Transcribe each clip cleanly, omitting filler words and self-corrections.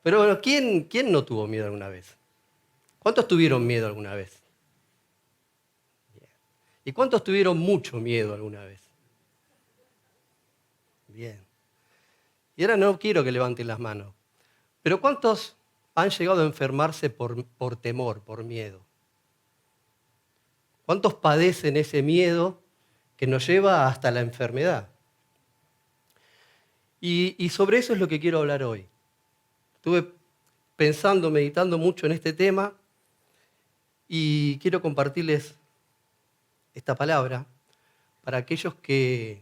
Pero bueno, ¿quién no tuvo miedo alguna vez? ¿Cuántos tuvieron miedo alguna vez? Bien. ¿Y cuántos tuvieron mucho miedo alguna vez? Bien. Y ahora no quiero que levanten las manos. Pero ¿cuántos han llegado a enfermarse por temor, por miedo? ¿Cuántos padecen ese miedo que nos lleva hasta la enfermedad? Y sobre eso es lo que quiero hablar hoy. Estuve pensando, meditando mucho en este tema y quiero compartirles esta palabra para aquellos que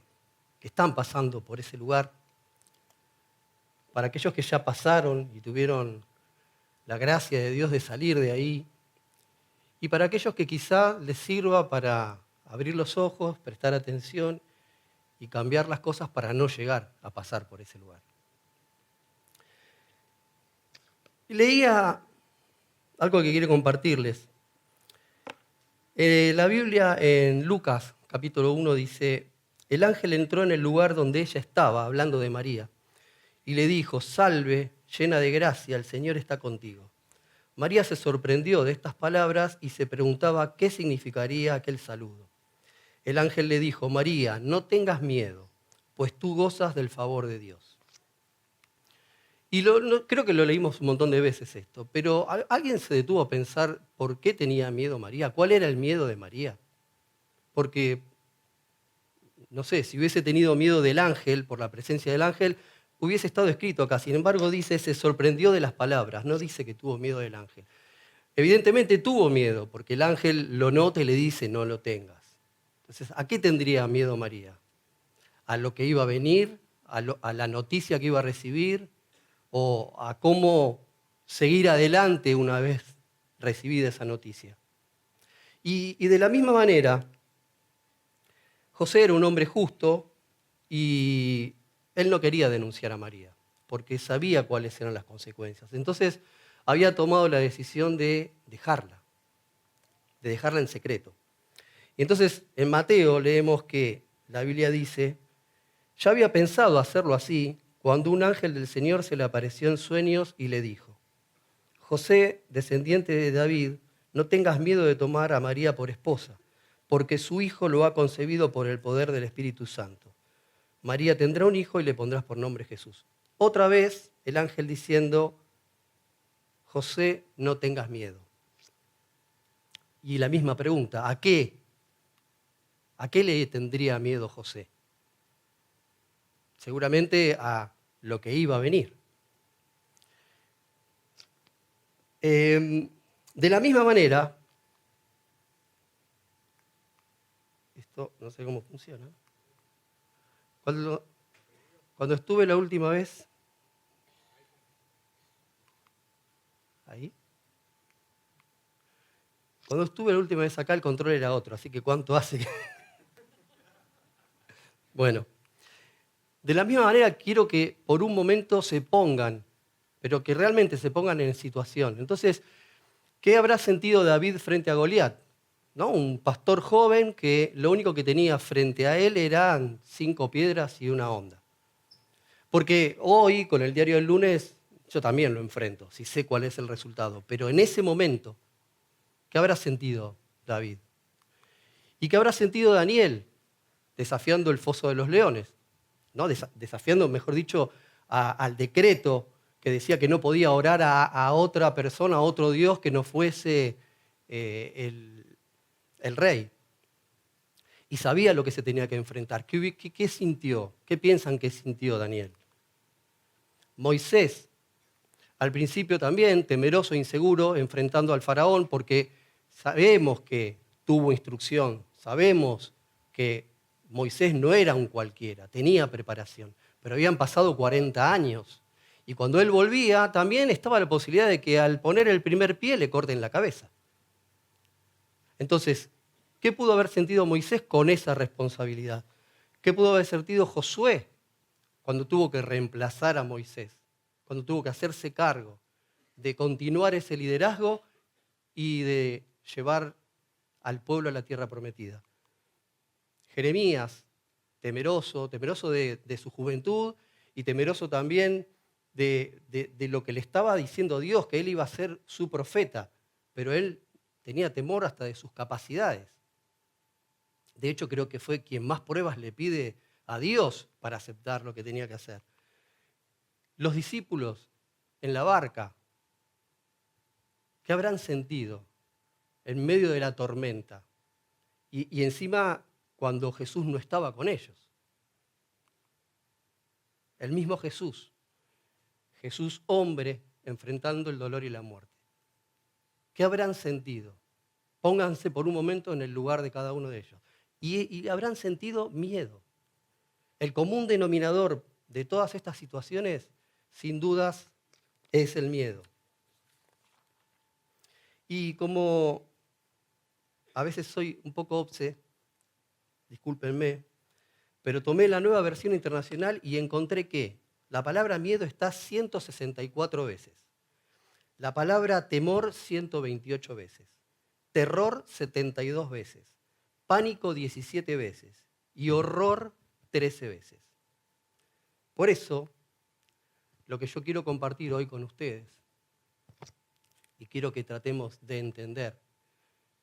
están pasando por ese lugar, para aquellos que ya pasaron y tuvieron la gracia de Dios de salir de ahí, y para aquellos que quizá les sirva para abrir los ojos, prestar atención y cambiar las cosas para no llegar a pasar por ese lugar. Y leía algo que quiero compartirles. La Biblia en Lucas, capítulo 1, dice: el ángel entró en el lugar donde ella estaba, hablando de María, y le dijo: salve, llena de gracia, el Señor está contigo. María se sorprendió de estas palabras y se preguntaba qué significaría aquel saludo. El ángel le dijo: María, no tengas miedo, pues tú gozas del favor de Dios. Y creo que lo leímos un montón de veces esto, pero ¿alguien se detuvo a pensar por qué tenía miedo María? ¿Cuál era el miedo de María? Porque, no sé, si hubiese tenido miedo del ángel, por la presencia del ángel, hubiese estado escrito acá. Sin embargo, dice, se sorprendió de las palabras, no dice que tuvo miedo del ángel. Evidentemente tuvo miedo, porque el ángel lo nota y le dice, no lo tengas. Entonces, ¿a qué tendría miedo María? ¿A lo que iba a venir? ¿A la noticia que iba a recibir? ¿O a cómo seguir adelante una vez recibida esa noticia? Y de la misma manera, José era un hombre justo y él no quería denunciar a María, porque sabía cuáles eran las consecuencias. Entonces, había tomado la decisión de dejarla en secreto. Y entonces, en Mateo leemos que la Biblia dice: ya había pensado hacerlo así cuando un ángel del Señor se le apareció en sueños y le dijo: José, descendiente de David, no tengas miedo de tomar a María por esposa, porque su hijo lo ha concebido por el poder del Espíritu Santo. María tendrá un hijo y le pondrás por nombre Jesús. Otra vez el ángel diciendo: José, no tengas miedo. Y la misma pregunta: ¿a qué? ¿A qué le tendría miedo José? Seguramente a lo que iba a venir. De la misma manera, esto no sé cómo funciona. Cuando estuve la última vez, ahí, cuando estuve la última vez acá el control era otro, así que ¿cuánto hace? Bueno, de la misma manera quiero que por un momento se pongan, pero que realmente se pongan en situación. Entonces, ¿qué habrá sentido David frente a Goliat? ¿No? Un pastor joven que lo único que tenía frente a él eran 5 piedras y una honda. Porque hoy, con el diario del lunes, yo también lo enfrento, si sé cuál es el resultado. Pero en ese momento, ¿qué habrá sentido David? ¿Y qué habrá sentido Daniel desafiando el foso de los leones? ¿No? Desafiando, mejor dicho, al decreto que decía que no podía orar a otra persona, a otro Dios que no fuese el rey. Y sabía lo que se tenía que enfrentar. ¿Qué sintió? ¿Qué piensan que sintió Daniel? Moisés, al principio también, temeroso e inseguro, enfrentando al faraón, porque sabemos que tuvo instrucción, sabemos que Moisés no era un cualquiera, tenía preparación, pero habían pasado 40 años. Y cuando él volvía, también estaba la posibilidad de que al poner el primer pie le corten la cabeza. Entonces, ¿qué pudo haber sentido Moisés con esa responsabilidad? ¿Qué pudo haber sentido Josué cuando tuvo que reemplazar a Moisés? Cuando tuvo que hacerse cargo de continuar ese liderazgo y de llevar al pueblo a la tierra prometida. Jeremías, temeroso de su juventud y temeroso también de lo que le estaba diciendo Dios, que él iba a ser su profeta, pero él tenía temor hasta de sus capacidades. De hecho, creo que fue quien más pruebas le pide a Dios para aceptar lo que tenía que hacer. Los discípulos en la barca, ¿qué habrán sentido en medio de la tormenta? Y encima cuando Jesús no estaba con ellos. El mismo Jesús, Jesús hombre, enfrentando el dolor y la muerte. ¿Qué habrán sentido? Pónganse por un momento en el lugar de cada uno de ellos. Y habrán sentido miedo. El común denominador de todas estas situaciones, sin dudas, es el miedo. Y como a veces soy un poco obse, discúlpenme, pero tomé la Nueva Versión Internacional y encontré que la palabra miedo está 164 veces, la palabra temor 128 veces, terror 72 veces, pánico 17 veces y horror 13 veces. Por eso, lo que yo quiero compartir hoy con ustedes, y quiero que tratemos de entender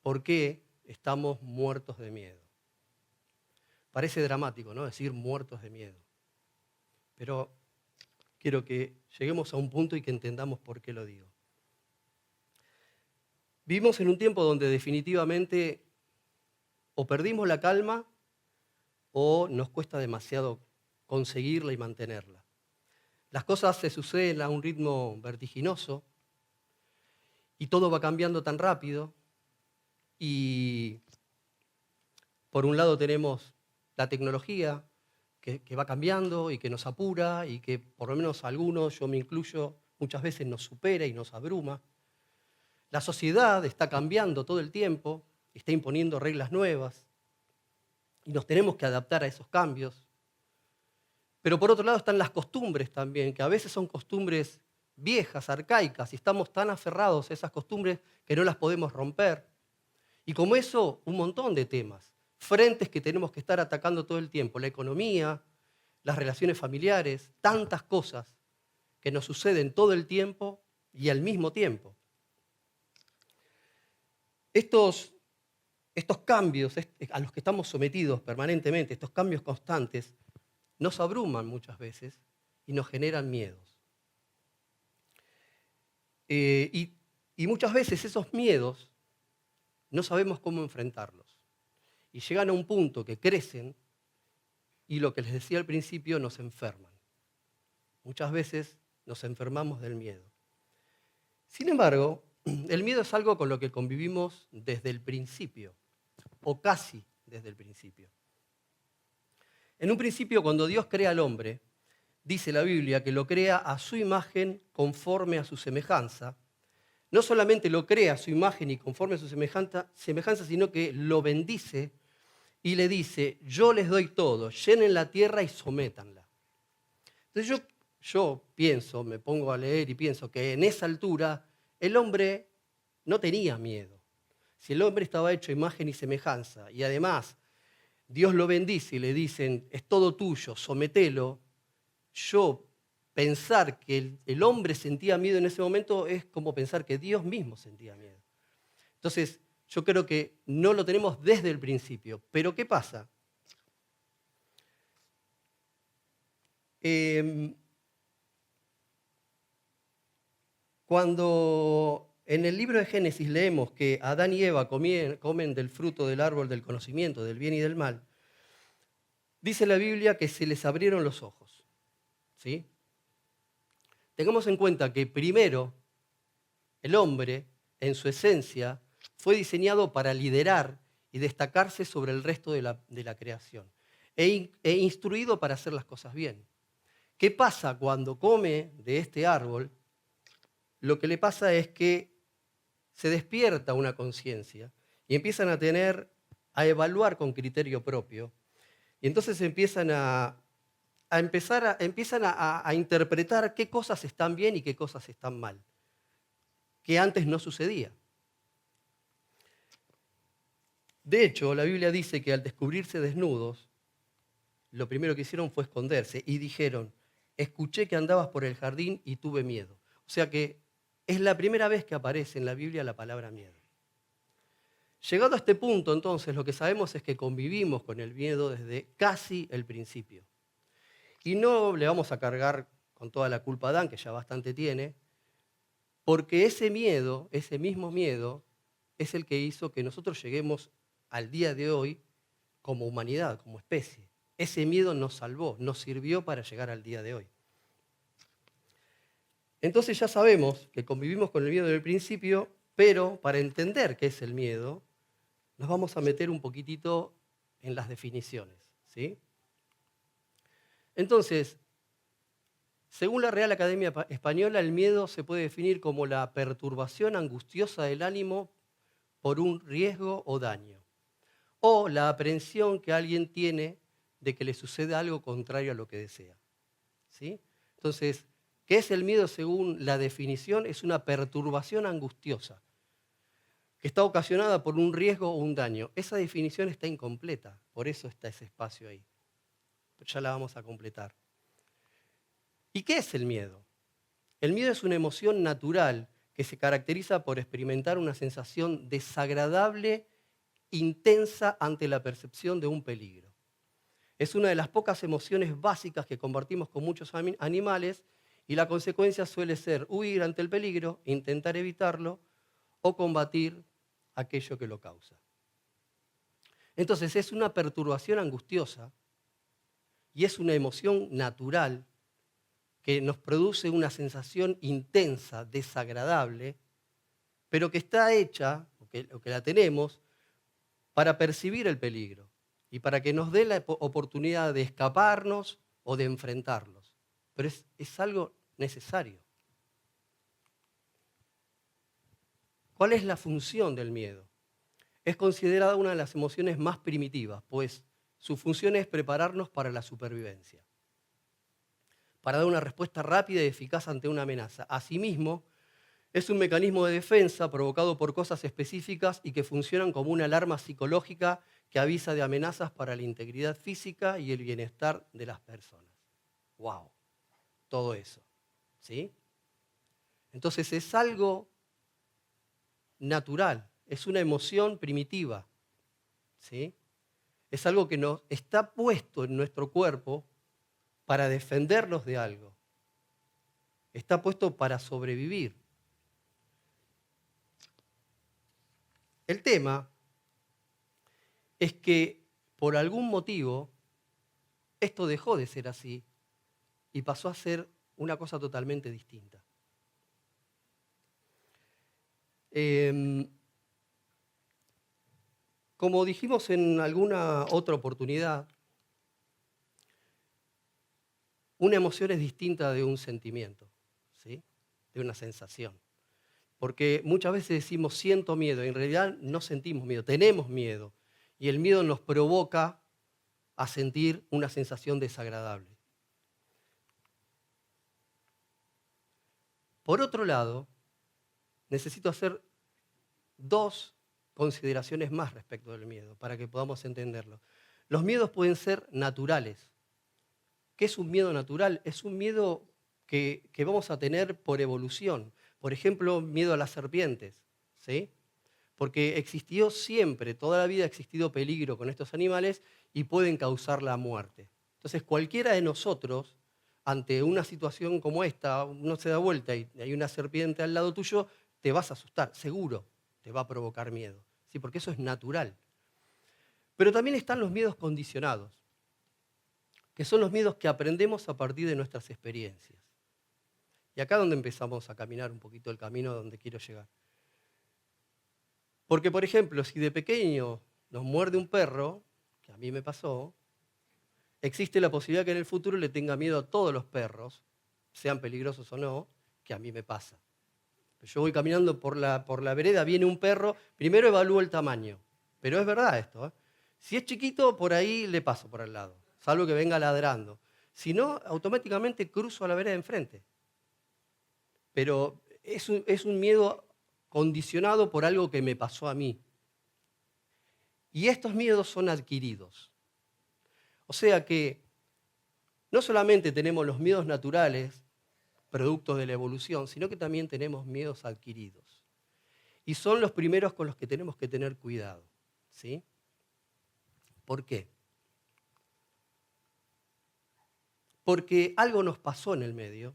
por qué estamos muertos de miedo. Parece dramático, ¿no? Decir muertos de miedo. Pero quiero que lleguemos a un punto y que entendamos por qué lo digo. Vivimos en un tiempo donde definitivamente o perdimos la calma o nos cuesta demasiado conseguirla y mantenerla. Las cosas se suceden a un ritmo vertiginoso y todo va cambiando tan rápido y por un lado tenemos la tecnología que va cambiando y que nos apura y que por lo menos algunos, yo me incluyo, muchas veces nos supera y nos abruma. La sociedad está cambiando todo el tiempo, está imponiendo reglas nuevas y nos tenemos que adaptar a esos cambios. Pero por otro lado están las costumbres también, que a veces son costumbres viejas, arcaicas, y estamos tan aferrados a esas costumbres que no las podemos romper. Y como eso, un montón de temas, frentes que tenemos que estar atacando todo el tiempo, la economía, las relaciones familiares, tantas cosas que nos suceden todo el tiempo y al mismo tiempo. Estos cambios a los que estamos sometidos permanentemente, estos cambios constantes, nos abruman muchas veces y nos generan miedos. Y muchas veces esos miedos no sabemos cómo enfrentarlos. Y llegan a un punto que crecen y lo que les decía al principio, nos enferman. Muchas veces nos enfermamos del miedo. Sin embargo, el miedo es algo con lo que convivimos desde el principio, o casi desde el principio. En un principio, cuando Dios crea al hombre, dice la Biblia que lo crea a su imagen conforme a su semejanza. No solamente lo crea a su imagen y conforme a su semejanza, sino que lo bendice y le dice, yo les doy todo, llenen la tierra y sométanla. Entonces yo pienso, me pongo a leer y pienso que en esa altura el hombre no tenía miedo. Si el hombre estaba hecho a imagen y semejanza y además Dios lo bendice y le dicen, es todo tuyo, sometelo, yo pensar que el hombre sentía miedo en ese momento es como pensar que Dios mismo sentía miedo. Entonces, yo creo que no lo tenemos desde el principio. Pero ¿qué pasa? Cuando en el libro de Génesis leemos que Adán y Eva comen del fruto del árbol del conocimiento, del bien y del mal, dice la Biblia que se les abrieron los ojos. ¿Sí? Tengamos en cuenta que primero el hombre, en su esencia, fue diseñado para liderar y destacarse sobre el resto de la creación, e instruido para hacer las cosas bien. ¿Qué pasa cuando come de este árbol? Lo que le pasa es que se despierta una conciencia y empiezan a evaluar con criterio propio, y entonces empiezan a interpretar qué cosas están bien y qué cosas están mal, que antes no sucedía. De hecho, la Biblia dice que al descubrirse desnudos, lo primero que hicieron fue esconderse y dijeron, Escuché que andabas por el jardín y tuve miedo. O sea que es la primera vez que aparece en la Biblia la palabra miedo. Llegado a este punto, entonces, lo que sabemos es que convivimos con el miedo desde casi el principio. Y no le vamos a cargar con toda la culpa a Adán, que ya bastante tiene, porque ese miedo, ese mismo miedo, es el que hizo que nosotros lleguemos al día de hoy como humanidad, como especie. Ese miedo nos salvó, nos sirvió para llegar al día de hoy. Entonces ya sabemos que convivimos con el miedo desde el principio, pero para entender qué es el miedo, nos vamos a meter un poquitito en las definiciones, ¿sí? Entonces, según la Real Academia Española, el miedo se puede definir como la perturbación angustiosa del ánimo por un riesgo o daño, o la aprehensión que alguien tiene de que le suceda algo contrario a lo que desea, ¿sí? Entonces, ¿qué es el miedo según la definición? Es una perturbación angustiosa que está ocasionada por un riesgo o un daño. Esa definición está incompleta, por eso está ese espacio ahí. Pero ya la vamos a completar. ¿Y qué es el miedo? El miedo es una emoción natural que se caracteriza por experimentar una sensación desagradable, intensa ante la percepción de un peligro. Es una de las pocas emociones básicas que compartimos con muchos animales y la consecuencia suele ser huir ante el peligro, intentar evitarlo o combatir aquello que lo causa. Entonces es una perturbación angustiosa y es una emoción natural que nos produce una sensación intensa, desagradable, pero que está hecha, o que la tenemos, para percibir el peligro y para que nos dé la oportunidad de escaparnos o de enfrentarlos. Pero es algo necesario. ¿Cuál es la función del miedo? Es considerada una de las emociones más primitivas, pues su función es prepararnos para la supervivencia, para dar una respuesta rápida y eficaz ante una amenaza. Asimismo, es un mecanismo de defensa provocado por cosas específicas y que funcionan como una alarma psicológica que avisa de amenazas para la integridad física y el bienestar de las personas. ¡Wow! Todo eso, ¿sí? Entonces es algo natural, es una emoción primitiva, ¿sí? Es algo que nos está puesto en nuestro cuerpo para defendernos de algo. Está puesto para sobrevivir. El tema es que por algún motivo esto dejó de ser así y pasó a ser una cosa totalmente distinta. Como dijimos en alguna otra oportunidad, una emoción es distinta de un sentimiento, ¿sí? De una sensación. Porque muchas veces decimos siento miedo, y en realidad no sentimos miedo, tenemos miedo. Y el miedo nos provoca a sentir una sensación desagradable. Por otro lado, necesito hacer dos consideraciones más respecto del miedo para que podamos entenderlo. Los miedos pueden ser naturales. ¿Qué es un miedo natural? Es un miedo que vamos a tener por evolución. Por ejemplo, miedo a las serpientes, ¿sí? Porque existió siempre, toda la vida ha existido peligro con estos animales y pueden causar la muerte. Entonces, cualquiera de nosotros, ante una situación como esta, uno se da vuelta y hay una serpiente al lado tuyo, te vas a asustar, seguro, te va a provocar miedo, ¿sí? Porque eso es natural. Pero también están los miedos condicionados, que son los miedos que aprendemos a partir de nuestras experiencias. Y acá es donde empezamos a caminar un poquito el camino a donde quiero llegar. Porque, por ejemplo, si de pequeño nos muerde un perro, que a mí me pasó, existe la posibilidad que en el futuro le tenga miedo a todos los perros, sean peligrosos o no, que a mí me pasa. Yo voy caminando por la vereda, viene un perro, primero evalúo el tamaño, pero es verdad esto, ¿eh? Si es chiquito, por ahí le paso por al lado, salvo que venga ladrando. Si no, automáticamente cruzo a la vereda enfrente. Pero es un miedo condicionado por algo que me pasó a mí. Y estos miedos son adquiridos. O sea que No solamente tenemos los miedos naturales, productos de la evolución, sino que también tenemos miedos adquiridos. Y son los primeros con los que tenemos que tener cuidado. ¿Sí? ¿Por qué? Porque algo nos pasó en el medio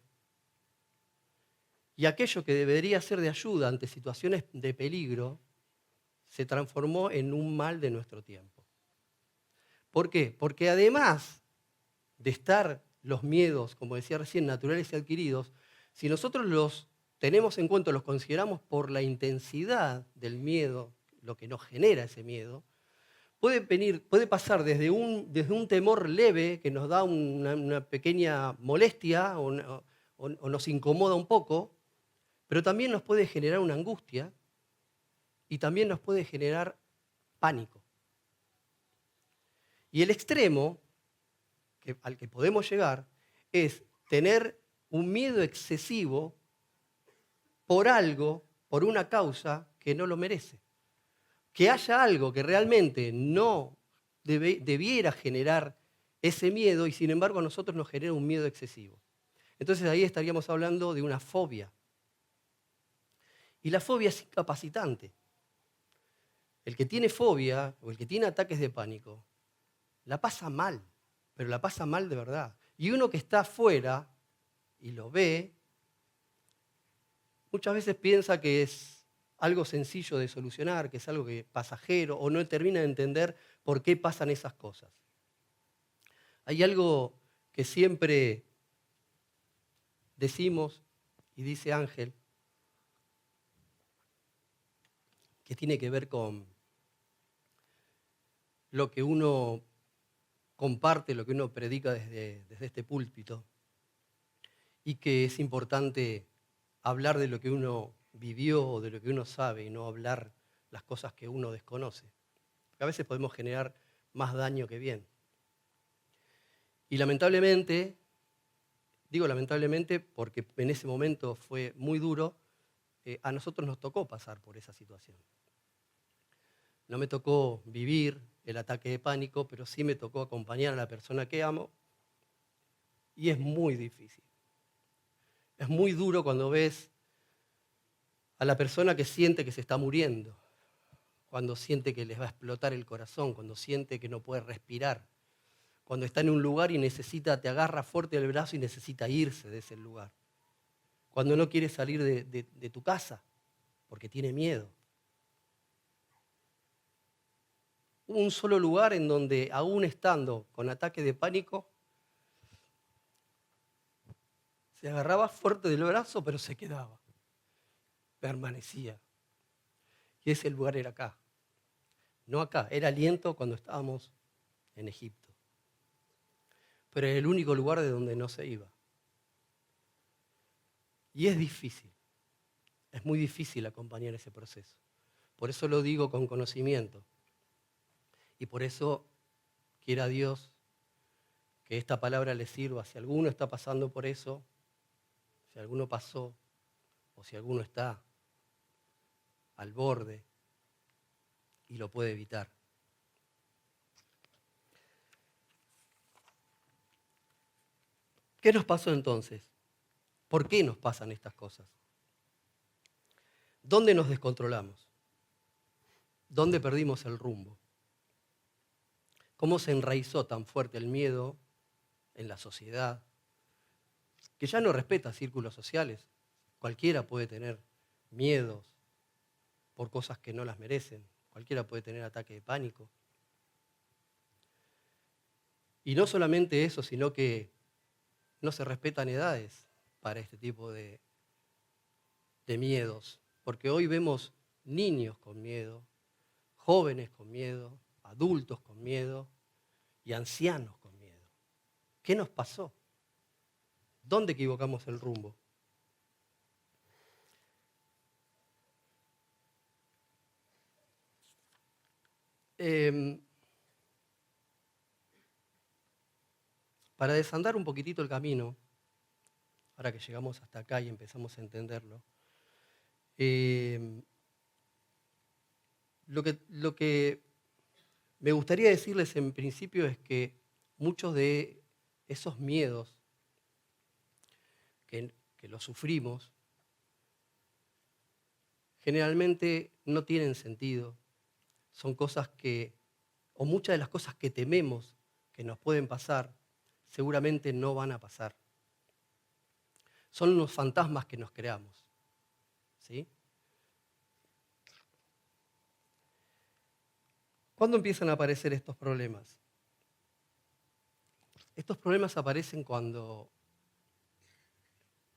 y aquello que debería ser de ayuda ante situaciones de peligro se transformó en un mal de nuestro tiempo. ¿Por qué? Porque además de estar los miedos, como decía recién, naturales y adquiridos, si nosotros los tenemos en cuenta, los consideramos por la intensidad del miedo, lo que nos genera ese miedo, puede pasar desde un temor leve que nos da una pequeña molestia o nos incomoda un poco, pero también nos puede generar una angustia y también nos puede generar pánico. Y el extremo al que podemos llegar es tener un miedo excesivo por algo, por una causa que no lo merece. Que haya algo que realmente no debiera generar ese miedo y sin embargo a nosotros nos genera un miedo excesivo. Entonces ahí estaríamos hablando de una fobia. Y la fobia es incapacitante. El que tiene fobia o el que tiene ataques de pánico la pasa mal, pero la pasa mal de verdad. Y uno que está afuera y lo ve, muchas veces piensa que es algo sencillo de solucionar, que es algo pasajero, o no termina de entender por qué pasan esas cosas. Hay algo que siempre decimos, y dice Ángel, que tiene que ver con lo que uno comparte, lo que uno predica desde este púlpito, y que es importante hablar de lo que uno vivió o de lo que uno sabe y no hablar las cosas que uno desconoce. Porque a veces podemos generar más daño que bien. Y lamentablemente, digo lamentablemente porque en ese momento fue muy duro, a nosotros nos tocó pasar por esa situación. No me tocó vivir el ataque de pánico, pero sí me tocó acompañar a la persona que amo y es muy difícil. Es muy duro cuando ves a la persona que siente que se está muriendo, cuando siente que les va a explotar el corazón, cuando siente que no puede respirar, cuando está en un lugar y te agarra fuerte el brazo y necesita irse de ese lugar, cuando no quiere salir de tu casa porque tiene miedo. Hubo un solo lugar en donde, aún estando con ataque de pánico, se agarraba fuerte del brazo, pero se quedaba, permanecía. Y ese lugar era acá. No acá, era aliento cuando estábamos en Egipto. Pero era el único lugar de donde no se iba. Y es difícil, es muy difícil acompañar ese proceso. Por eso lo digo con conocimiento. Y por eso quiera Dios que esta palabra le sirva. Si alguno está pasando por eso, si alguno pasó, o si alguno está al borde y lo puede evitar. ¿Qué nos pasó entonces? ¿Por qué nos pasan estas cosas? ¿Dónde nos descontrolamos? ¿Dónde perdimos el rumbo? ¿Cómo se enraizó tan fuerte el miedo en la sociedad? Que ya no respeta círculos sociales. Cualquiera puede tener miedos por cosas que no las merecen. Cualquiera puede tener ataque de pánico. Y no solamente eso, sino que no se respetan edades para este tipo de miedos. Porque hoy vemos niños con miedo, jóvenes con miedo, adultos con miedo y ancianos con miedo. ¿Qué nos pasó? ¿Dónde equivocamos el rumbo? Para desandar un poquitito el camino, ahora que llegamos hasta acá y empezamos a entenderlo, lo que me gustaría decirles en principio es que muchos de esos miedos que los sufrimos, generalmente no tienen sentido. Son cosas o muchas de las cosas que tememos que nos pueden pasar, seguramente no van a pasar. Son unos fantasmas que nos creamos. ¿Sí? ¿Cuándo empiezan a aparecer estos problemas? Estos problemas aparecen cuando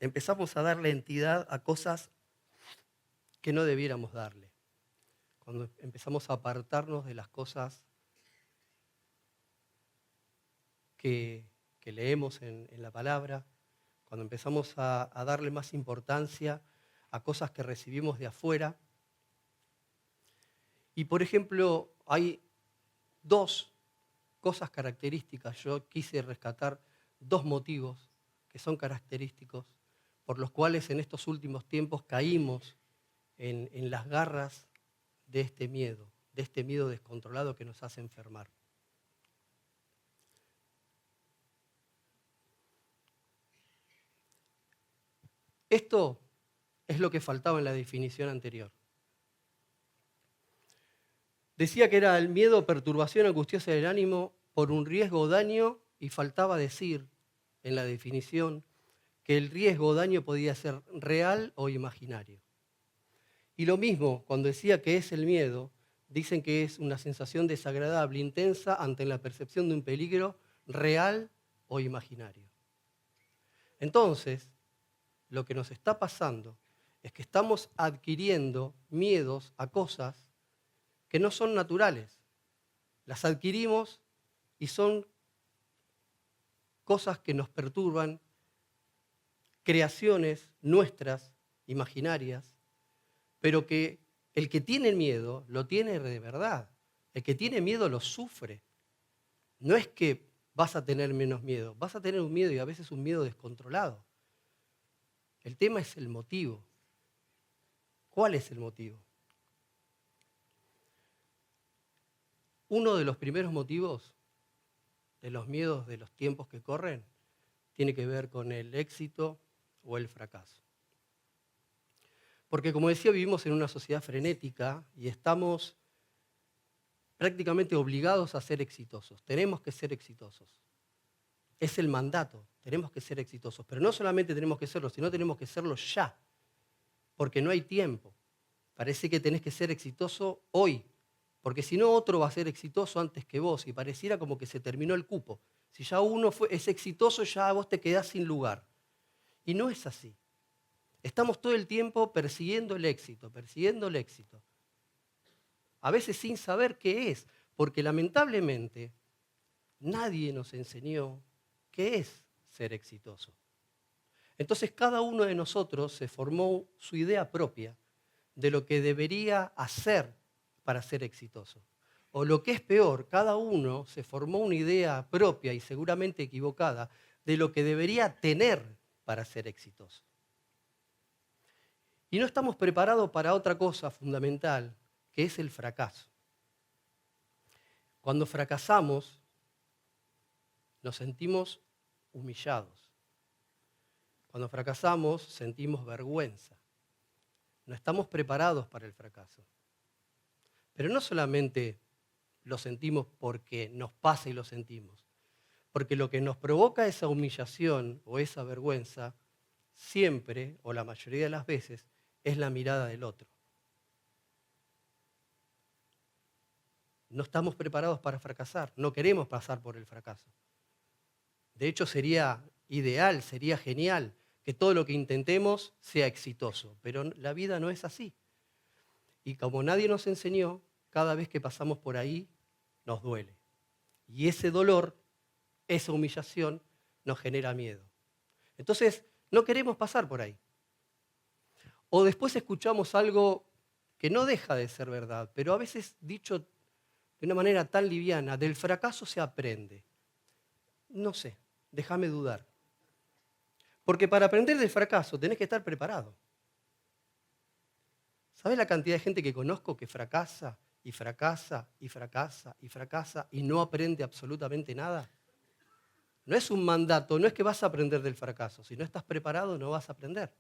empezamos a darle entidad a cosas que no debiéramos darle. Cuando empezamos a apartarnos de las cosas que leemos en la palabra, cuando empezamos a darle más importancia a cosas que recibimos de afuera. Y por ejemplo, hay dos cosas características. Yo quise rescatar dos motivos que son característicos por los cuales en estos últimos tiempos caímos en las garras de este miedo descontrolado que nos hace enfermar. Esto es lo que faltaba en la definición anterior. Decía que era el miedo, perturbación angustiosa del ánimo por un riesgo o daño, y faltaba decir en la definición que el riesgo o daño podía ser real o imaginario. Y lo mismo, cuando decía que es el miedo, dicen que es una sensación desagradable, intensa, ante la percepción de un peligro real o imaginario. Entonces, lo que nos está pasando es que estamos adquiriendo miedos a cosas que no son naturales. Las adquirimos y son cosas que nos perturban, creaciones nuestras, imaginarias, pero que el que tiene miedo lo tiene de verdad. El que tiene miedo lo sufre. No es que vas a tener menos miedo, vas a tener un miedo y a veces un miedo descontrolado. El tema es el motivo. ¿Cuál es el motivo? Uno de los primeros motivos de los miedos de los tiempos que corren tiene que ver con el éxito o el fracaso. Porque como decía, vivimos en una sociedad frenética y estamos prácticamente obligados a ser exitosos. Tenemos que ser exitosos. Es el mandato, tenemos que ser exitosos. Pero no solamente tenemos que serlo, sino tenemos que serlo ya. Porque no hay tiempo. Parece que tenés que ser exitoso hoy. Porque si no, otro va a ser exitoso antes que vos. Y pareciera como que se terminó el cupo. Si ya uno es exitoso, ya vos te quedás sin lugar. Y no es así. Estamos todo el tiempo persiguiendo el éxito, persiguiendo el éxito. A veces sin saber qué es, porque lamentablemente nadie nos enseñó qué es ser exitoso. Entonces cada uno de nosotros se formó su idea propia de lo que debería hacer para ser exitoso. O lo que es peor, cada uno se formó una idea propia y seguramente equivocada de lo que debería tener para ser exitoso. Y no estamos preparados para otra cosa fundamental, que es el fracaso. Cuando fracasamos, nos sentimos humillados. Cuando fracasamos, sentimos vergüenza. No estamos preparados para el fracaso. Pero no solamente lo sentimos porque nos pasa y lo sentimos, porque lo que nos provoca esa humillación o esa vergüenza, siempre, o la mayoría de las veces, es la mirada del otro. No estamos preparados para fracasar, no queremos pasar por el fracaso. De hecho, sería ideal, sería genial que todo lo que intentemos sea exitoso, pero la vida no es así. Y como nadie nos enseñó, cada vez que pasamos por ahí nos duele. Y ese dolor, esa humillación, nos genera miedo. Entonces, no queremos pasar por ahí. O después escuchamos algo que no deja de ser verdad, pero a veces dicho de una manera tan liviana: del fracaso se aprende. No sé, déjame dudar. Porque para aprender del fracaso tenés que estar preparado. ¿Sabés la cantidad de gente que conozco que fracasa y fracasa y fracasa y fracasa y no aprende absolutamente nada? No es un mandato, no es que vas a aprender del fracaso. Si no estás preparado, no vas a aprender.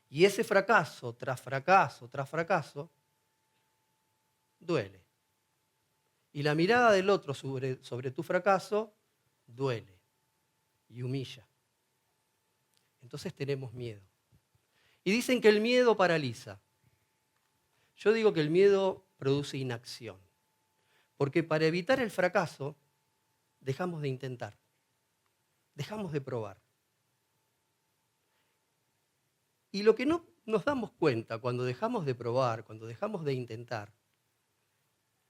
Y ese fracaso, tras fracaso, tras fracaso, duele. Y la mirada del otro sobre tu fracaso duele y humilla. Entonces tenemos miedo. Y dicen que el miedo paraliza. Yo digo que el miedo produce inacción. Porque para evitar el fracaso, dejamos de intentar. Dejamos de probar. Y lo que no nos damos cuenta cuando dejamos de probar, cuando dejamos de intentar,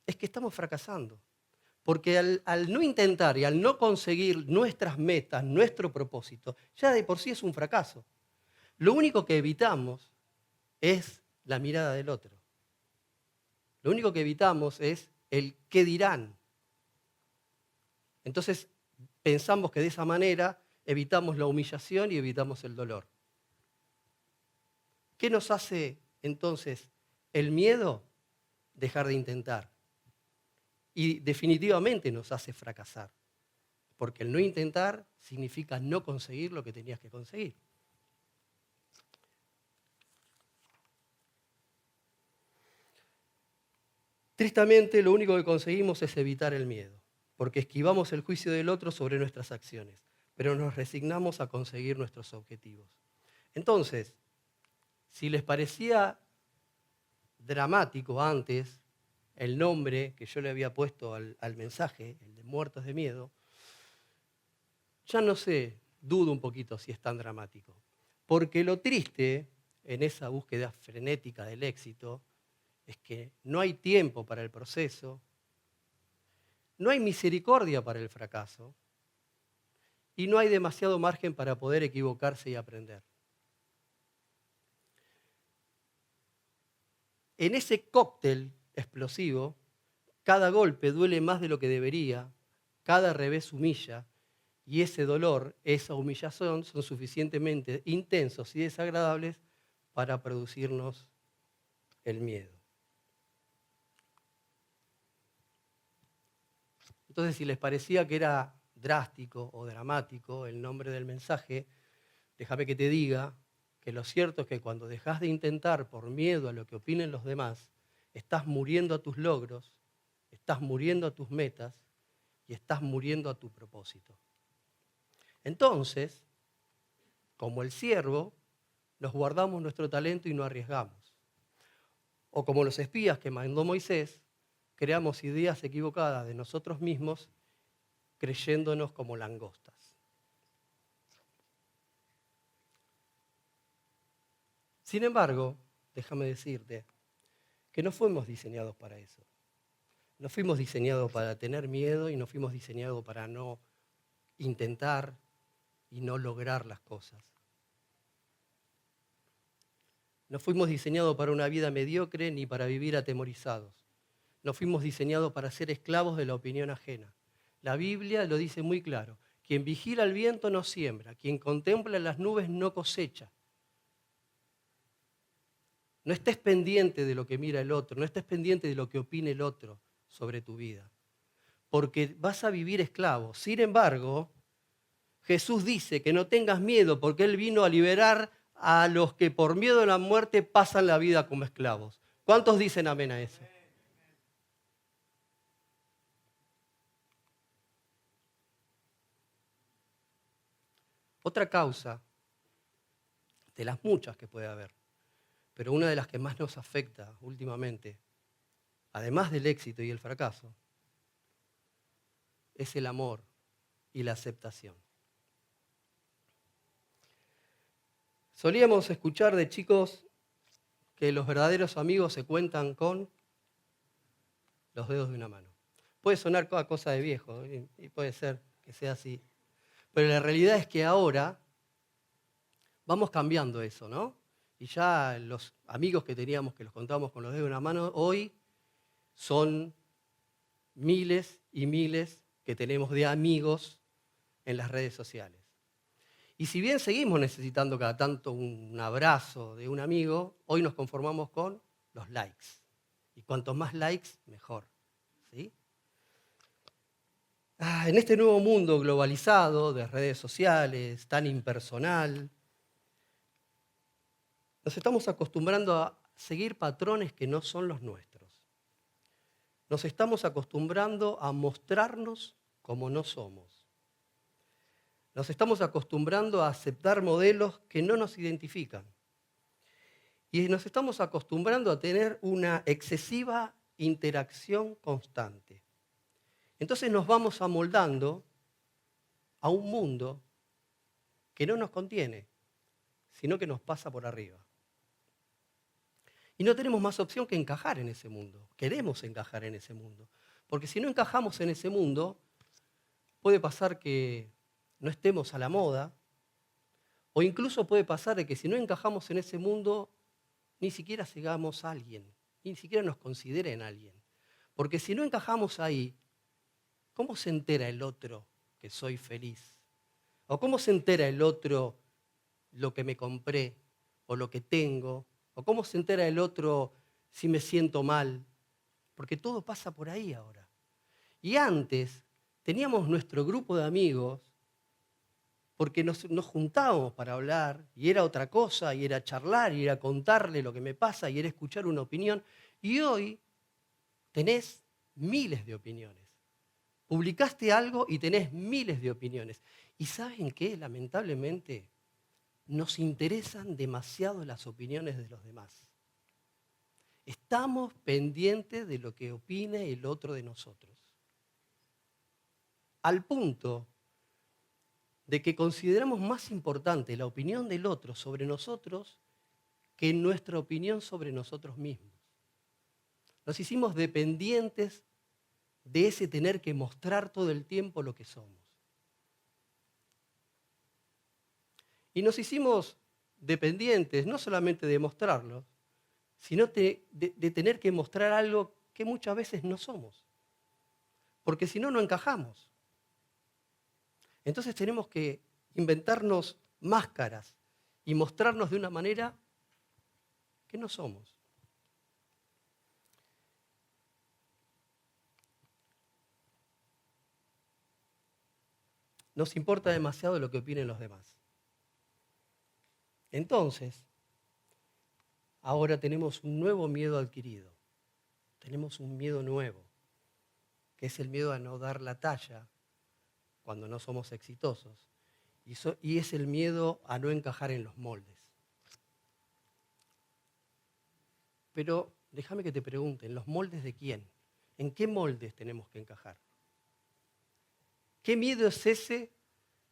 es que estamos fracasando. Porque al no intentar y al no conseguir nuestras metas, nuestro propósito, ya de por sí es un fracaso. Lo único que evitamos es la mirada del otro. Lo único que evitamos es el qué dirán. Entonces pensamos que de esa manera evitamos la humillación y evitamos el dolor. ¿Qué nos hace entonces el miedo? Dejar de intentar. Y definitivamente nos hace fracasar. Porque el no intentar significa no conseguir lo que tenías que conseguir. Tristemente, lo único que conseguimos es evitar el miedo, porque esquivamos el juicio del otro sobre nuestras acciones, pero nos resignamos a conseguir nuestros objetivos. Entonces, si les parecía dramático antes el nombre que yo le había puesto al mensaje, el de Muertos de Miedo, ya no sé, dudo un poquito si es tan dramático. Porque lo triste en esa búsqueda frenética del éxito es que no hay tiempo para el proceso, no hay misericordia para el fracaso y no hay demasiado margen para poder equivocarse y aprender. En ese cóctel explosivo, cada golpe duele más de lo que debería, cada revés humilla, y ese dolor, esa humillación son suficientemente intensos y desagradables para producirnos el miedo. Entonces, si les parecía que era drástico o dramático el nombre del mensaje, déjame que te diga que lo cierto es que cuando dejas de intentar por miedo a lo que opinen los demás, estás muriendo a tus logros, estás muriendo a tus metas y estás muriendo a tu propósito. Entonces, como el ciervo, nos guardamos nuestro talento y no arriesgamos. O como los espías que mandó Moisés, creamos ideas equivocadas de nosotros mismos creyéndonos como langostas. Sin embargo, déjame decirte que no fuimos diseñados para eso. No fuimos diseñados para tener miedo y no fuimos diseñados para no intentar y no lograr las cosas. No fuimos diseñados para una vida mediocre ni para vivir atemorizados. No fuimos diseñados para ser esclavos de la opinión ajena. La Biblia lo dice muy claro. Quien vigila el viento no siembra, quien contempla las nubes no cosecha. No estés pendiente de lo que mira el otro, no estés pendiente de lo que opine el otro sobre tu vida, porque vas a vivir esclavo. Sin embargo, Jesús dice que no tengas miedo porque Él vino a liberar a los que por miedo a la muerte pasan la vida como esclavos. ¿Cuántos dicen amén a eso? Otra causa, de las muchas que puede haber, pero una de las que más nos afecta últimamente, además del éxito y el fracaso, es el amor y la aceptación. Solíamos escuchar de chicos que los verdaderos amigos se cuentan con los dedos de una mano. Puede sonar a cosa de viejo y puede ser que sea así, pero la realidad es que ahora vamos cambiando eso, ¿no? Y ya los amigos que teníamos, que los contábamos con los dedos de una mano, hoy son miles y miles que tenemos de amigos en las redes sociales. Y si bien seguimos necesitando cada tanto un abrazo de un amigo, hoy nos conformamos con los likes. Y cuantos más likes, mejor. ¿Sí? En este nuevo mundo globalizado de redes sociales, tan impersonal, nos estamos acostumbrando a seguir patrones que no son los nuestros. Nos estamos acostumbrando a mostrarnos como no somos. Nos estamos acostumbrando a aceptar modelos que no nos identifican. Y nos estamos acostumbrando a tener una excesiva interacción constante. Entonces nos vamos amoldando a un mundo que no nos contiene, sino que nos pasa por arriba. Y no tenemos más opción que encajar en ese mundo. Queremos encajar en ese mundo. Porque si no encajamos en ese mundo, puede pasar que no estemos a la moda, o incluso puede pasar de que si no encajamos en ese mundo, ni siquiera seamos alguien, ni siquiera nos consideren alguien. Porque si no encajamos ahí, ¿cómo se entera el otro que soy feliz? ¿O cómo se entera el otro lo que me compré o lo que tengo? ¿O cómo se entera el otro si me siento mal? Porque todo pasa por ahí ahora. Y antes teníamos nuestro grupo de amigos porque nos juntábamos para hablar y era otra cosa, y era charlar, y era contarle lo que me pasa, y era escuchar una opinión. Y hoy tenés miles de opiniones. Publicaste algo y tenés miles de opiniones. ¿Y saben qué? Lamentablemente, nos interesan demasiado las opiniones de los demás. Estamos pendientes de lo que opine el otro de nosotros. Al punto de que consideramos más importante la opinión del otro sobre nosotros que nuestra opinión sobre nosotros mismos. Nos hicimos dependientes de ese tener que mostrar todo el tiempo lo que somos. Y nos hicimos dependientes no solamente de mostrarlo, sino de tener que mostrar algo que muchas veces no somos. Porque si no, no encajamos. Entonces tenemos que inventarnos máscaras y mostrarnos de una manera que no somos. Nos importa demasiado lo que opinen los demás. Entonces, ahora tenemos un nuevo miedo adquirido. Tenemos un miedo nuevo, que es el miedo a no dar la talla cuando no somos exitosos. Y es el miedo a no encajar en los moldes. Pero déjame que te pregunte, ¿en los moldes de quién? ¿En qué moldes tenemos que encajar? ¿Qué miedo es ese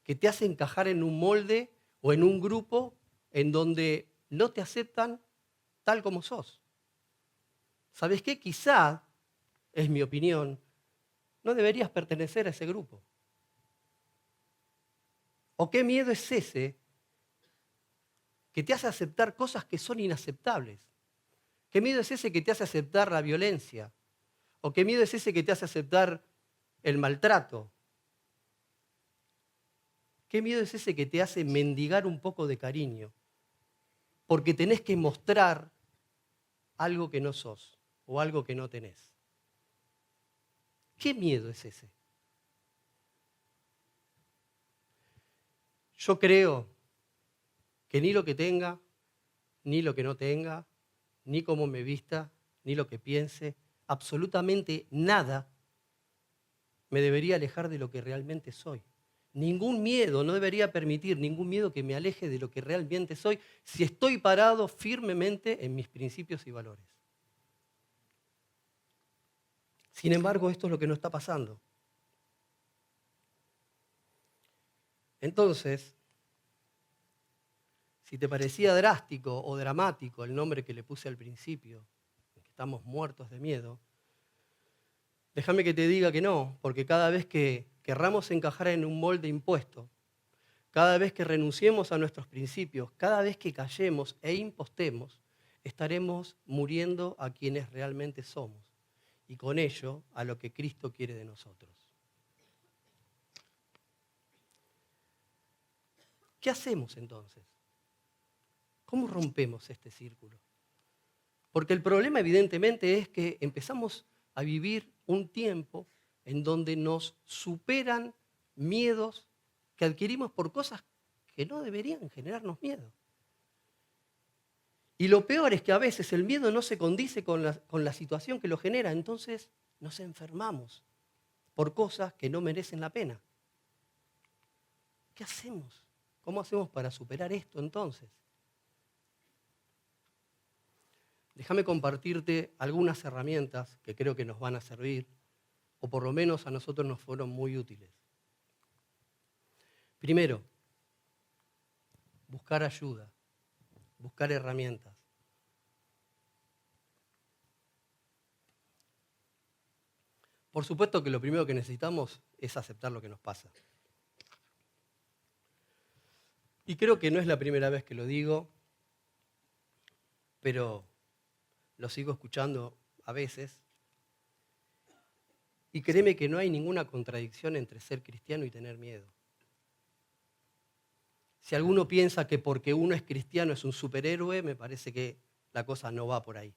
que te hace encajar en un molde o en un grupo en donde no te aceptan tal como sos? ¿Sabes qué? Quizá, es mi opinión, no deberías pertenecer a ese grupo. ¿O qué miedo es ese que te hace aceptar cosas que son inaceptables? ¿Qué miedo es ese que te hace aceptar la violencia? ¿O qué miedo es ese que te hace aceptar el maltrato? ¿Qué miedo es ese que te hace mendigar un poco de cariño? Porque tenés que mostrar algo que no sos o algo que no tenés. ¿Qué miedo es ese? Yo creo que ni lo que tenga, ni lo que no tenga, ni cómo me vista, ni lo que piense, absolutamente nada me debería alejar de lo que realmente soy. Ningún miedo, no debería permitir ningún miedo que me aleje de lo que realmente soy si estoy parado firmemente en mis principios y valores. Sin embargo, esto es lo que no está pasando. Entonces, si te parecía drástico o dramático el nombre que le puse al principio, que estamos muertos de miedo, déjame que te diga que no, porque cada vez que querramos encajar en un molde impuesto, cada vez que renunciemos a nuestros principios, cada vez que callemos e impostemos, estaremos muriendo a quienes realmente somos y con ello a lo que Cristo quiere de nosotros. ¿Qué hacemos entonces? ¿Cómo rompemos este círculo? Porque el problema evidentemente es que empezamos a vivir un tiempo en donde nos superan miedos que adquirimos por cosas que no deberían generarnos miedo. Y lo peor es que a veces el miedo no se condice con la situación que lo genera, entonces nos enfermamos por cosas que no merecen la pena. ¿Qué hacemos? ¿Cómo hacemos para superar esto entonces? Déjame compartirte algunas herramientas que creo que nos van a servir, o por lo menos a nosotros nos fueron muy útiles. Primero, buscar ayuda, buscar herramientas. Por supuesto que lo primero que necesitamos es aceptar lo que nos pasa. Y creo que no es la primera vez que lo digo, pero lo sigo escuchando a veces. Y créeme que no hay ninguna contradicción entre ser cristiano y tener miedo. Si alguno piensa que porque uno es cristiano es un superhéroe, me parece que la cosa no va por ahí.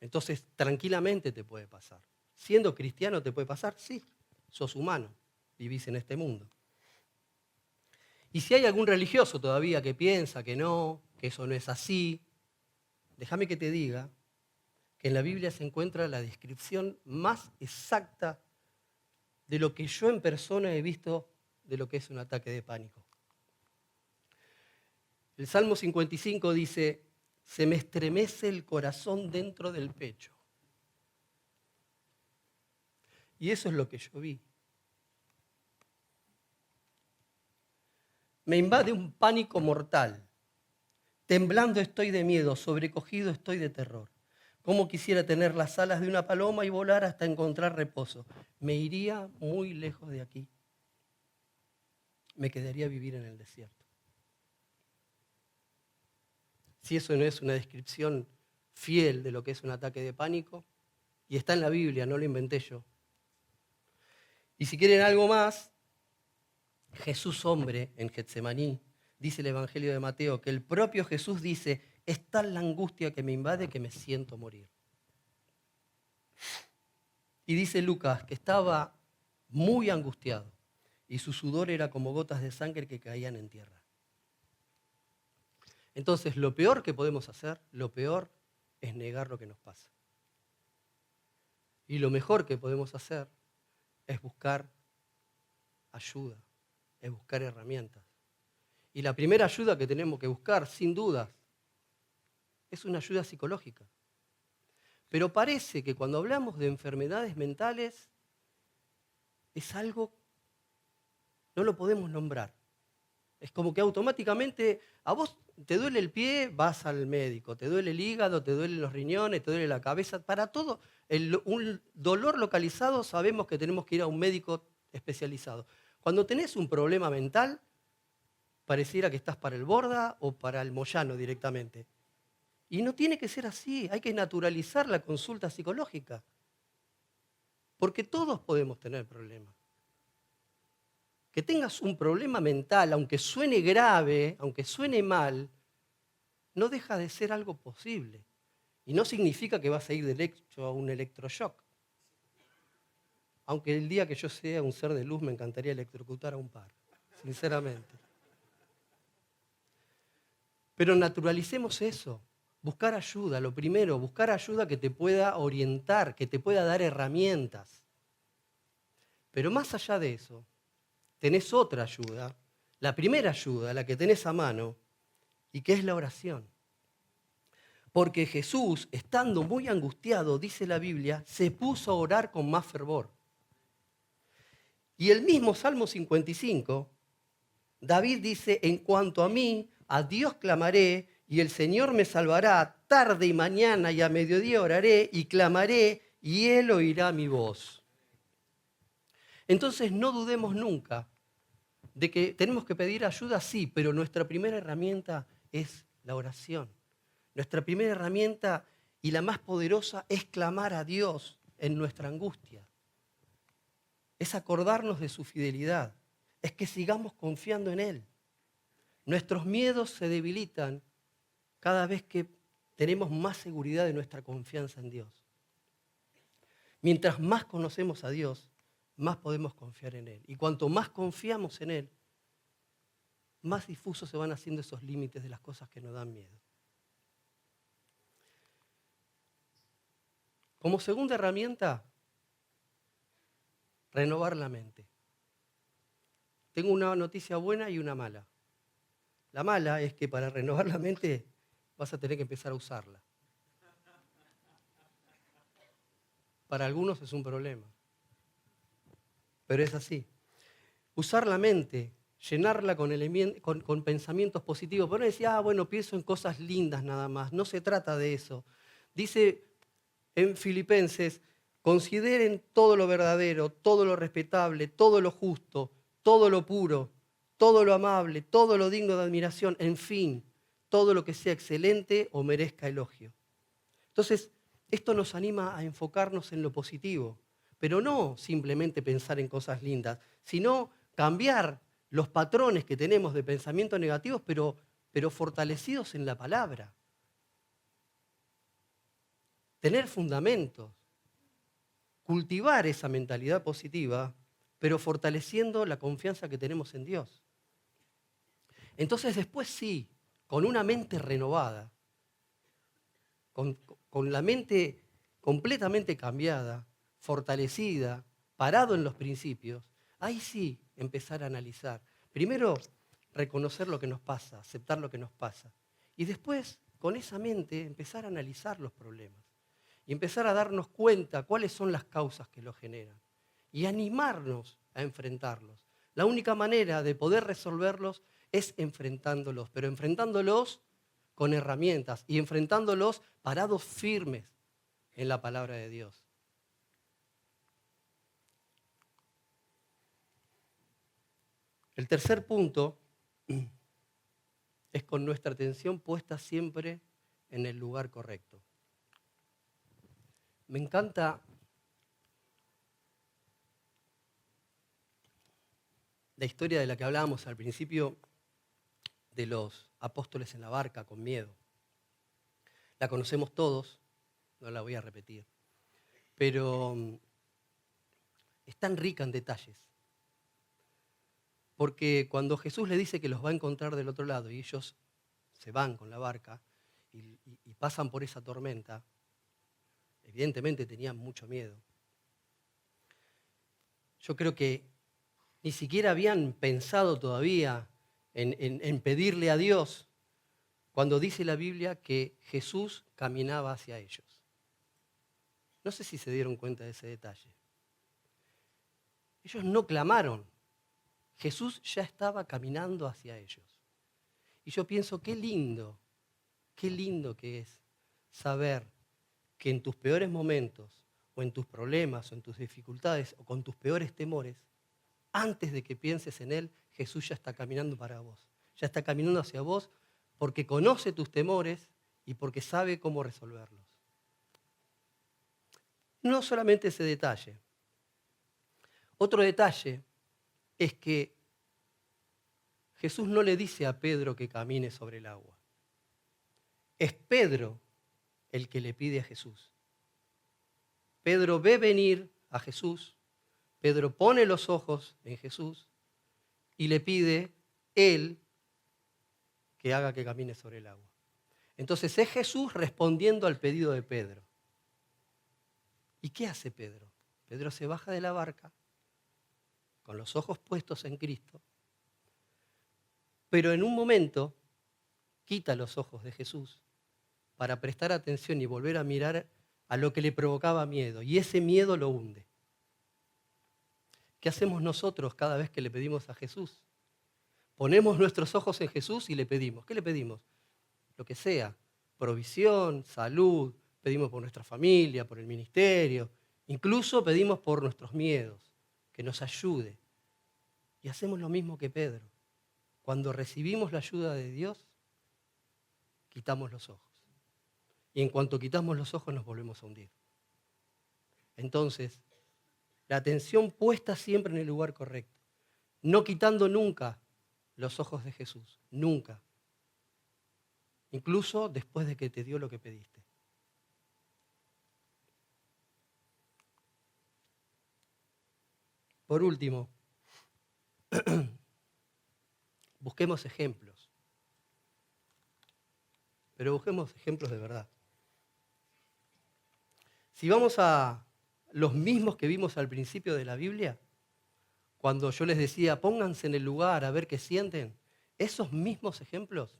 Entonces, tranquilamente te puede pasar. Siendo cristiano te puede pasar, sí, sos humano, vivís en este mundo. Y si hay algún religioso todavía que piensa que no, que eso no es así, déjame que te diga que en la Biblia se encuentra la descripción más exacta de lo que yo en persona he visto de lo que es un ataque de pánico. El Salmo 55 dice, se me estremece el corazón dentro del pecho. Y eso es lo que yo vi. Me invade un pánico mortal. Temblando estoy de miedo, sobrecogido estoy de terror. Cómo quisiera tener las alas de una paloma y volar hasta encontrar reposo. Me iría muy lejos de aquí. Me quedaría a vivir en el desierto. Si eso no es una descripción fiel de lo que es un ataque de pánico, y está en la Biblia, no lo inventé yo. Y si quieren algo más, Jesús hombre en Getsemaní, dice el Evangelio de Mateo, que el propio Jesús dice, es tal la angustia que me invade que me siento morir. Y dice Lucas que estaba muy angustiado y su sudor era como gotas de sangre que caían en tierra. Entonces, lo peor que podemos hacer, lo peor es negar lo que nos pasa. Y lo mejor que podemos hacer es buscar ayuda, es buscar herramientas. Y la primera ayuda que tenemos que buscar, sin dudas, es una ayuda psicológica. Pero parece que cuando hablamos de enfermedades mentales, es algo, no lo podemos nombrar. Es como que automáticamente a vos te duele el pie, vas al médico, te duele el hígado, te duelen los riñones, te duele la cabeza. Para todo, un dolor localizado sabemos que tenemos que ir a un médico especializado. Cuando tenés un problema mental, pareciera que estás para el Borda o para el Moyano directamente. Y no tiene que ser así, hay que naturalizar la consulta psicológica. Porque todos podemos tener problemas. Que tengas un problema mental, aunque suene grave, aunque suene mal, no deja de ser algo posible. Y no significa que vas a ir derecho a un electroshock. Aunque el día que yo sea un ser de luz me encantaría electrocutar a un par, sinceramente. Pero naturalicemos eso. Buscar ayuda, lo primero, buscar ayuda que te pueda orientar, que te pueda dar herramientas. Pero más allá de eso, tenés otra ayuda, la primera ayuda, la que tenés a mano, y que es la oración. Porque Jesús, estando muy angustiado, dice la Biblia, se puso a orar con más fervor. Y el mismo Salmo 55, David dice, en cuanto a mí, a Dios clamaré, y el Señor me salvará, tarde y mañana y a mediodía oraré, y clamaré, y Él oirá mi voz. Entonces no dudemos nunca de que tenemos que pedir ayuda, sí, pero nuestra primera herramienta es la oración. Nuestra primera herramienta y la más poderosa es clamar a Dios en nuestra angustia. Es acordarnos de su fidelidad. Es que sigamos confiando en Él. Nuestros miedos se debilitan cada vez que tenemos más seguridad de nuestra confianza en Dios. Mientras más conocemos a Dios, más podemos confiar en Él. Y cuanto más confiamos en Él, más difusos se van haciendo esos límites de las cosas que nos dan miedo. Como segunda herramienta, renovar la mente. Tengo una noticia buena y una mala. La mala es que para renovar la mente vas a tener que empezar a usarla. Para algunos es un problema, pero es así. Usar la mente, llenarla con pensamientos positivos. Pero no decía, bueno, pienso en cosas lindas nada más. No se trata de eso. Dice en Filipenses, consideren todo lo verdadero, todo lo respetable, todo lo justo, todo lo puro, todo lo amable, todo lo digno de admiración, en fin, todo lo que sea excelente o merezca elogio. Entonces, esto nos anima a enfocarnos en lo positivo, pero no simplemente pensar en cosas lindas, sino cambiar los patrones que tenemos de pensamientos negativos, pero fortalecidos en la palabra. Tener fundamentos, cultivar esa mentalidad positiva, pero fortaleciendo la confianza que tenemos en Dios. Entonces después sí, con una mente renovada, con la mente completamente cambiada, fortalecida, parado en los principios, ahí sí empezar a analizar. Primero, reconocer lo que nos pasa, aceptar lo que nos pasa. Y después, con esa mente, empezar a analizar los problemas. Y empezar a darnos cuenta cuáles son las causas que los generan. Y animarnos a enfrentarlos. La única manera de poder resolverlos es enfrentándolos, pero enfrentándolos con herramientas y enfrentándolos parados firmes en la palabra de Dios. El tercer punto es con nuestra atención puesta siempre en el lugar correcto. Me encanta la historia de la que hablábamos al principio de los apóstoles en la barca con miedo. La conocemos todos, no la voy a repetir, pero es tan rica en detalles. Porque cuando Jesús le dice que los va a encontrar del otro lado y ellos se van con la barca y pasan por esa tormenta, evidentemente tenían mucho miedo. Yo creo que ni siquiera habían pensado todavía en pedirle a Dios cuando dice la Biblia que Jesús caminaba hacia ellos. No sé si se dieron cuenta de ese detalle. Ellos no clamaron. Jesús ya estaba caminando hacia ellos. Y yo pienso, qué lindo que es saber que en tus peores momentos, o en tus problemas, o en tus dificultades, o con tus peores temores, antes de que pienses en Él, Jesús ya está caminando para vos. Ya está caminando hacia vos porque conoce tus temores y porque sabe cómo resolverlos. No solamente ese detalle. Otro detalle es que Jesús no le dice a Pedro que camine sobre el agua. Es Pedro el que le pide a Jesús. Pedro ve venir a Jesús, Pedro pone los ojos en Jesús y le pide él que haga que camine sobre el agua. Entonces es Jesús respondiendo al pedido de Pedro. ¿Y qué hace Pedro? Pedro se baja de la barca con los ojos puestos en Cristo, pero en un momento quita los ojos de Jesús para prestar atención y volver a mirar a lo que le provocaba miedo, y ese miedo lo hunde. ¿Qué hacemos nosotros cada vez que le pedimos a Jesús? Ponemos nuestros ojos en Jesús y le pedimos. ¿Qué le pedimos? Lo que sea, provisión, salud, pedimos por nuestra familia, por el ministerio, incluso pedimos por nuestros miedos, que nos ayude. Y hacemos lo mismo que Pedro. Cuando recibimos la ayuda de Dios, quitamos los ojos. Y en cuanto quitamos los ojos nos volvemos a hundir. Entonces, la atención puesta siempre en el lugar correcto, no quitando nunca los ojos de Jesús, nunca. Incluso después de que te dio lo que pediste. por último, busquemos ejemplos. Pero busquemos ejemplos de verdad. Si vamos a los mismos que vimos al principio de la Biblia, cuando yo les decía, pónganse en el lugar a ver qué sienten, esos mismos ejemplos,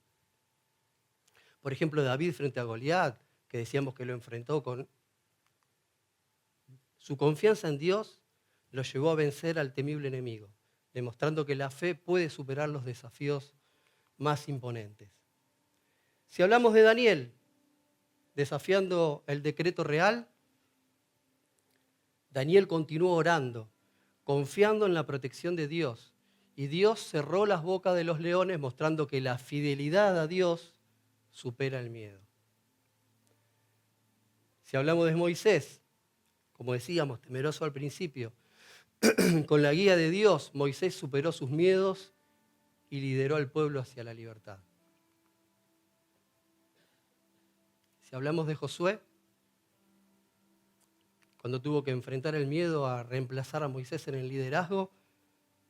por ejemplo, David frente a Goliat, que decíamos que lo enfrentó con su confianza en Dios, lo llevó a vencer al temible enemigo, demostrando que la fe puede superar los desafíos más imponentes. Si hablamos de Daniel, desafiando el decreto real, Daniel continuó orando, confiando en la protección de Dios, y Dios cerró las bocas de los leones, mostrando que la fidelidad a Dios supera el miedo. Si hablamos de Moisés, como decíamos, temeroso al principio, con la guía de Dios, Moisés superó sus miedos y lideró al pueblo hacia la libertad. Si hablamos de Josué, cuando tuvo que enfrentar el miedo a reemplazar a Moisés en el liderazgo,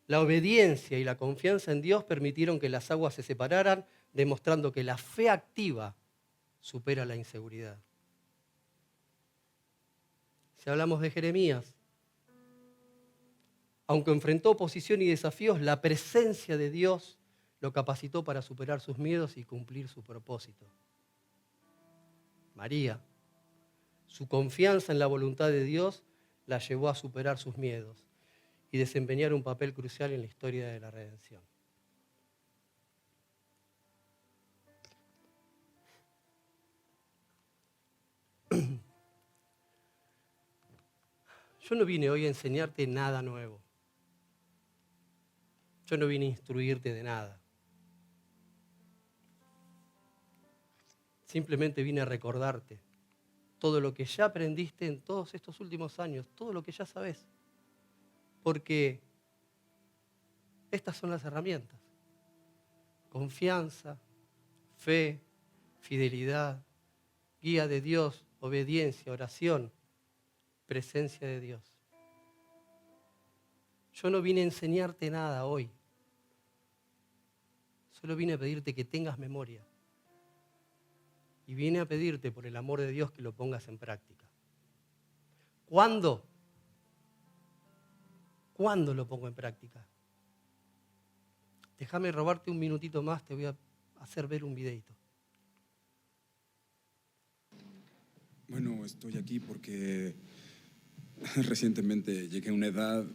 la obediencia y la confianza en Dios permitieron que las aguas se separaran, demostrando que la fe activa supera la inseguridad. Si hablamos de Jeremías, aunque enfrentó oposición y desafíos, la presencia de Dios lo capacitó para superar sus miedos y cumplir su propósito. María, su confianza en la voluntad de Dios la llevó a superar sus miedos y desempeñar un papel crucial en la historia de la redención. Yo no vine hoy a enseñarte nada nuevo. Yo no vine a instruirte de nada. Simplemente vine a recordarte todo lo que ya aprendiste en todos estos últimos años, todo lo que ya sabes. Porque estas son las herramientas. Confianza, fe, fidelidad, guía de Dios, obediencia, oración, presencia de Dios. Yo no vine a enseñarte nada hoy. Solo vine a pedirte que tengas memoria. Y vine a pedirte, por el amor de Dios, que lo pongas en práctica. ¿Cuándo? ¿Cuándo lo pongo en práctica? Déjame robarte un minutito más, te voy a hacer ver un videito. Bueno, estoy aquí porque recientemente llegué a una edad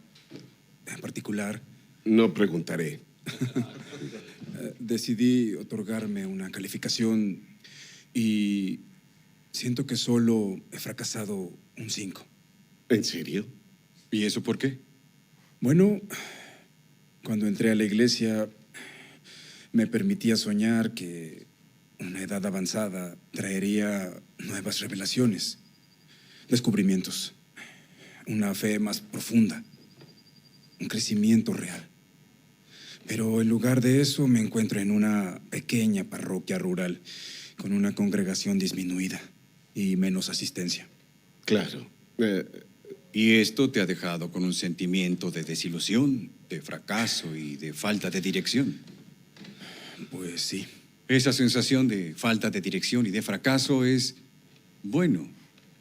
particular. No preguntaré. Decidí otorgarme una calificación y siento que solo he fracasado un 5. ¿En serio? ¿Y eso por qué? Bueno, cuando entré a la iglesia me permitía soñar que una edad avanzada traería nuevas revelaciones, descubrimientos, una fe más profunda, un crecimiento real. Pero en lugar de eso me encuentro en una pequeña parroquia rural con una congregación disminuida y menos asistencia. Claro. ¿Y esto te ha dejado con un sentimiento de desilusión, de fracaso y de falta de dirección? Pues sí. Esa sensación de falta de dirección y de fracaso es, bueno,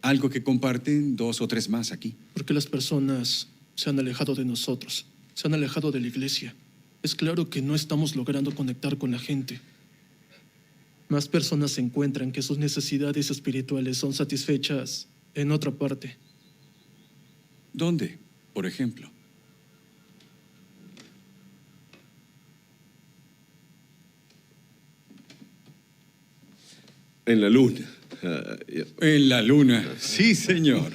algo que comparten 2 o 3 más aquí. Porque las personas se han alejado de nosotros, se han alejado de la iglesia. Es claro que no estamos logrando conectar con la gente. Más personas encuentran que sus necesidades espirituales son satisfechas en otra parte. ¿Dónde, por ejemplo? En la luna. En la luna, sí, señor.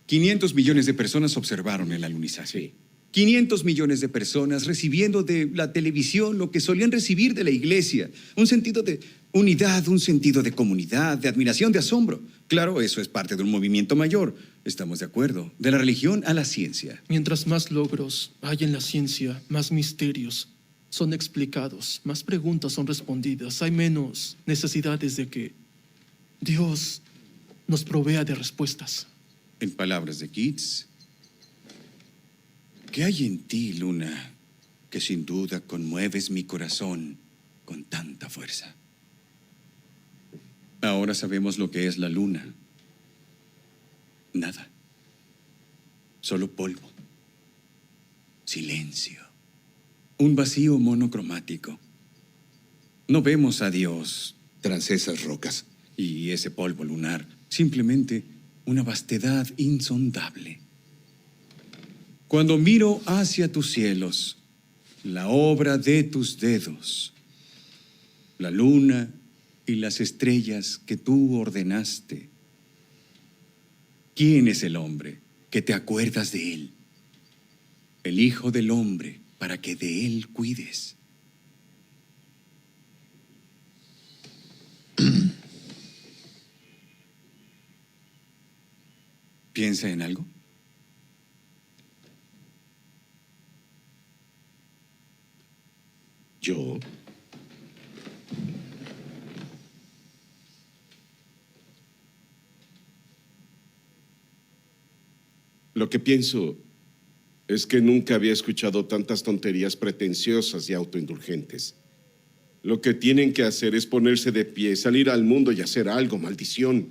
500 millones de personas observaron el alunizaje. Sí. 500 millones de personas recibiendo de la televisión lo que solían recibir de la iglesia. Un sentido de unidad, un sentido de comunidad, de admiración, de asombro. Claro, eso es parte de un movimiento mayor. Estamos de acuerdo. De la religión a la ciencia. Mientras más logros hay en la ciencia, más misterios son explicados, más preguntas son respondidas, hay menos necesidades de que Dios nos provea de respuestas. En palabras de Keats, ¿Qué hay en ti, Luna, que sin duda conmueves mi corazón con tanta fuerza? Ahora sabemos lo que es la luna. Nada. Solo polvo. Silencio. Un vacío monocromático. No vemos a Dios tras esas rocas y ese polvo lunar. Simplemente una vastedad insondable. Cuando miro hacia tus cielos, la obra de tus dedos, la luna y las estrellas que tú ordenaste, ¿quién es el hombre que te acuerdas de él? El Hijo del Hombre para que de él cuides. ¿Piensa en algo? Yo. Lo que pienso es que nunca había escuchado tantas tonterías pretenciosas y autoindulgentes. Lo que tienen que hacer es ponerse de pie, salir al mundo y hacer algo, maldición.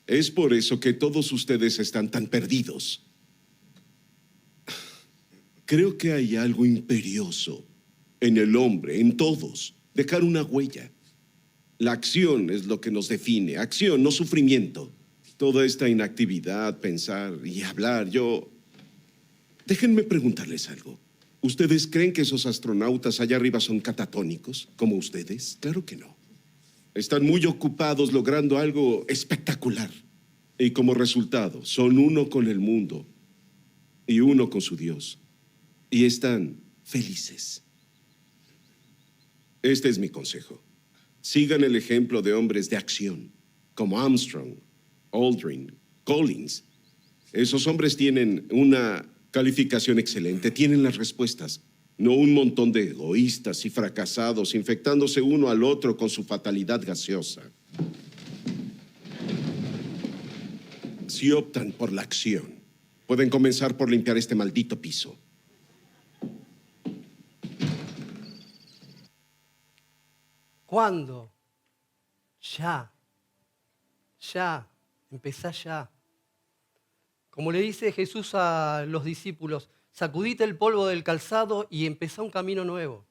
Es por eso que todos ustedes están tan perdidos. Creo que hay algo imperioso en el hombre, en todos, dejar una huella. La acción es lo que nos define, acción, no sufrimiento. Toda esta inactividad, pensar y hablar, Déjenme preguntarles algo. ¿Ustedes creen que esos astronautas allá arriba son catatónicos, como ustedes? Claro que no. Están muy ocupados logrando algo espectacular. Y como resultado, son uno con el mundo y uno con su Dios. Y están felices. Este es mi consejo. Sigan el ejemplo de hombres de acción, como Armstrong, Aldrin, Collins. Esos hombres tienen una calificación excelente, tienen las respuestas, no un montón de egoístas y fracasados infectándose uno al otro con su fatalidad gaseosa. Si optan por la acción, pueden comenzar por limpiar este maldito piso. ¿Cuándo? Ya. Ya. Empezá ya. Como le dice Jesús a los discípulos, sacudite el polvo del calzado y empezá un camino nuevo.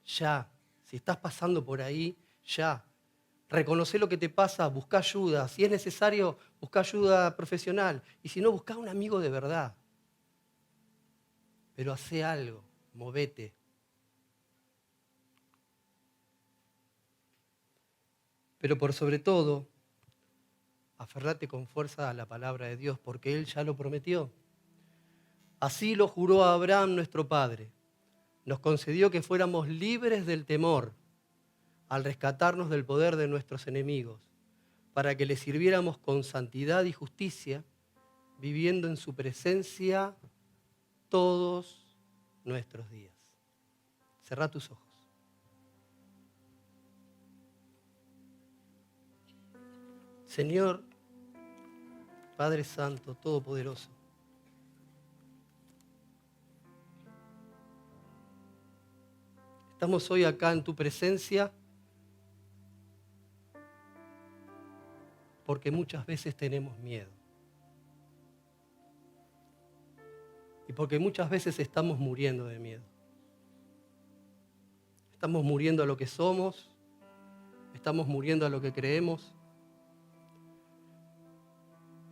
Ya. Si estás pasando por ahí, ya. Reconoce lo que te pasa, busca ayuda. Si es necesario, busca ayuda profesional. Y si no, busca un amigo de verdad. Pero hacé algo, movete. Pero por sobre todo, aferrate con fuerza a la palabra de Dios, porque Él ya lo prometió. Así lo juró a Abraham, nuestro padre. Nos concedió que fuéramos libres del temor, al rescatarnos del poder de nuestros enemigos, para que le sirviéramos con santidad y justicia, viviendo en su presencia todos nuestros días. Cerrá tus ojos. Señor, Padre Santo, Todopoderoso, estamos hoy acá en tu presencia porque muchas veces tenemos miedo. Y porque muchas veces estamos muriendo de miedo. Estamos muriendo a lo que somos, estamos muriendo a lo que creemos,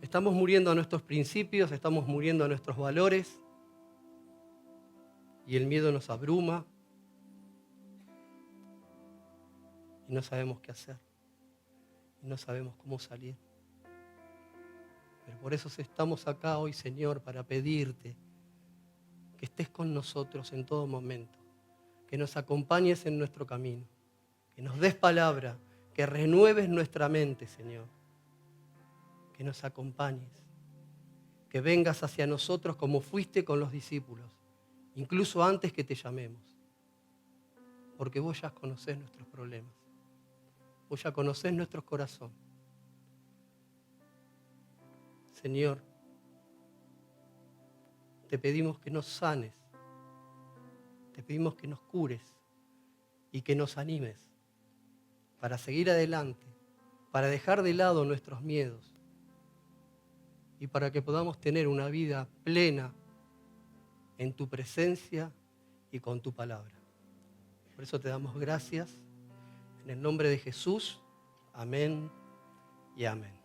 estamos muriendo a nuestros principios, estamos muriendo a nuestros valores y el miedo nos abruma y no sabemos qué hacer y no sabemos cómo salir. Pero por eso estamos acá hoy, Señor, para pedirte que estés con nosotros en todo momento, que nos acompañes en nuestro camino, que nos des palabra, que renueves nuestra mente, Señor, que nos acompañes, que vengas hacia nosotros como fuiste con los discípulos, incluso antes que te llamemos, porque vos ya conocés nuestros problemas, vos ya conocés nuestros corazones. Señor, te pedimos que nos sanes, te pedimos que nos cures y que nos animes para seguir adelante, para dejar de lado nuestros miedos y para que podamos tener una vida plena en tu presencia y con tu palabra. Por eso te damos gracias. En el nombre de Jesús, amén y amén.